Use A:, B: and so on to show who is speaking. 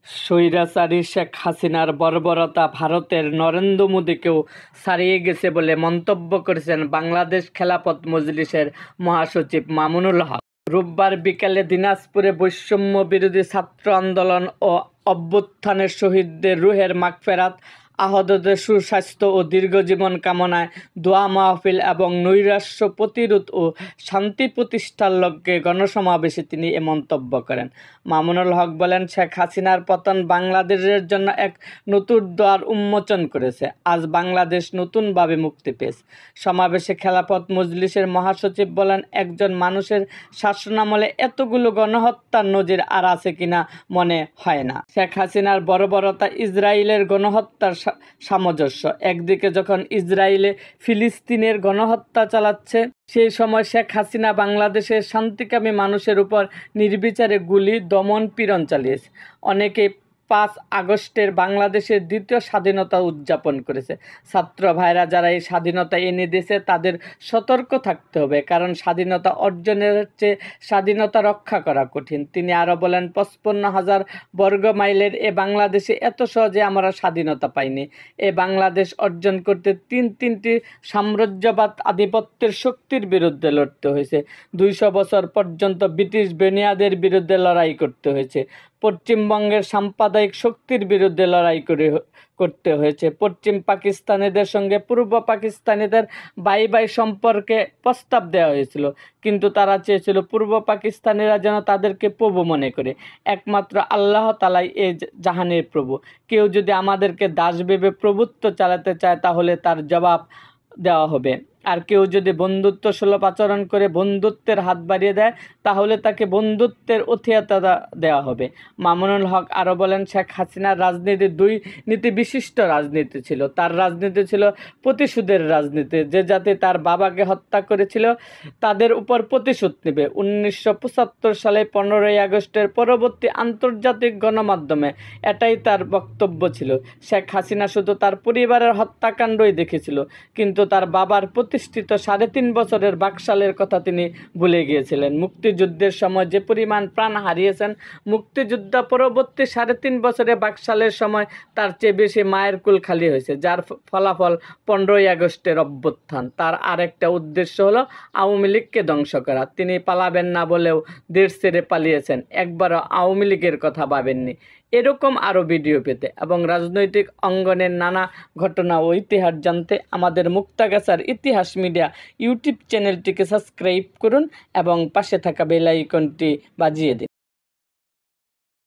A: স্বৈরাচারী শেখ হাসিনার বর্বরতা ভারতের নরেন্দ্র মোদীকেও ছাড়িয়ে গেছে বলে মন্তব্য করেছেন বাংলাদেশ খেলাফত মজলিসের মহাসচিব মামুনুল হক। রোববার বিকেলে দিনাজপুরে বৈষম্য বিরোধী ছাত্র আন্দোলন ও অভ্যুত্থানের শহীদদের রুহের মাগফেরাত, আহতদের সুস্বাস্থ্য ও দীর্ঘজীবন কামনায় দোয়া মাহফিল এবং নৈরাশ্য প্রতিরোধ ও শান্তি প্রতিষ্ঠার লক্ষ্যে গণসমাবেশে তিনি এ মন্তব্য করেন। মামুনুল হক বলেন, শেখ হাসিনার পতন বাংলাদেশের জন্য এক নতুন দ্বার উন্মোচন করেছে। আজ বাংলাদেশ নতুনভাবে মুক্তি পেয়েছে। সমাবেশে খেলাফত মজলিসের মহাসচিব বলেন, একজন মানুষের শাসনামলে এতগুলো গণহত্যার নজির আর আছে কিনা মনে হয় না। শেখ হাসিনার বর্বরতা ইসরায়েলের গণহত্যার সামঞ্জস্য। একদিকে যখন ইসরায়েলে ফিলিস্তিনের গণহত্যা চালাচ্ছে, সেই সময় শেখ হাসিনা বাংলাদেশের শান্তিকামী মানুষের উপর নির্বিচারে গুলি, দমন, পীড়ন চালিয়েছে। অনেকে 5 আগস্টের বাংলাদেশের দ্বিতীয় স্বাধীনতা উদযাপন করেছে। ছাত্র ভাইরা যারা এই স্বাধীনতা এনে দিয়েছে তাদের সতর্ক থাকতে হবে, কারণ স্বাধীনতা অর্জনের চেয়ে স্বাধীনতা রক্ষা করা কঠিন। তিনি আরও বলেন, 55,000 বর্গ মাইলের এ বাংলাদেশে এত সহজে আমরা স্বাধীনতা পাইনি। এ বাংলাদেশ অর্জন করতে তিনটি সাম্রাজ্যবাদ আধিপত্যের শক্তির বিরুদ্ধে লড়তে হয়েছে। 200 বছর পর্যন্ত ব্রিটিশ বেনিয়াদের বিরুদ্ধে লড়াই করতে হয়েছে। পশ্চিমবঙ্গের সাম্প্রদায়িক শক্তির বিরুদ্ধে লড়াই করতে হয়েছে। পশ্চিম পাকিস্তানিদের সঙ্গে পূর্ব পাকিস্তানিদের বাই সম্পর্কে প্রস্তাব দেওয়া হয়েছিল, কিন্তু তারা চেয়েছিল পূর্ব পাকিস্তানিরা যেন তাদেরকে প্রভু মনে করে। একমাত্র আল্লাহ তাআলাই এই জাহানের প্রভু। কেউ যদি আমাদেরকে দাস ভেবে প্রভুত্ব চালাতে চায় তাহলে তার জবাব দেওয়া হবে। আর কেউ যদি বন্ধুত্ব সুলভ আচরণ করে বন্ধুত্বের হাত বাড়িয়ে দেয় তাহলে তাকে বন্ধুত্বের অথিয়তা দেওয়া হবে। মামুনুল হক আরও বলেন, শেখ হাসিনার রাজনীতি 2 নীতি বিশিষ্ট রাজনীতি ছিল। তার রাজনীতি ছিল প্রতিশোধের রাজনীতি। যে জাতি তার বাবাকে হত্যা করেছিল তাদের উপর প্রতিশোধ নেবে। 1975 সালে 15ই আগস্টের পরবর্তী আন্তর্জাতিক গণমাধ্যমে এটাই তার বক্তব্য ছিল। শেখ হাসিনা শুধু তার পরিবারের হত্যাকাণ্ডই দেখেছিল, কিন্তু তার বাবার প্রতিষ্ঠিত 3.5 বছরের বাকশালের কথা তিনি ভুলে গিয়েছিলেন। মুক্তিযুদ্ধের সময় যে পরিমাণ প্রাণ হারিয়েছেন, মুক্তিযুদ্ধ পরবর্তী 3.5 বছরে বাকশালের সময় তার চেয়ে বেশি মায়ের কুল খালি হয়েছে, যার ফলাফল 15ই আগস্টের অভ্যুত্থান। তার আরেকটা উদ্দেশ্য হলো আওয়ামী লীগকে ধ্বংস করা। তিনি পালাবেন না বলেও দেশ ছেড়ে পালিয়েছেন, একবারও আওয়ামী লীগের কথা ভাবেননি। এরকম আরও ভিডিও পেতে এবং রাজনৈতিক অঙ্গনের নানা ঘটনা ও ইতিহাস জানতে আমাদের মুক্তাগাছার ইতিহাস মিডিয়া ইউটিউব চ্যানেলটিকে সাবস্ক্রাইব করুন এবং পাশে থাকা বেল আইকনটি বাজিয়ে দিন।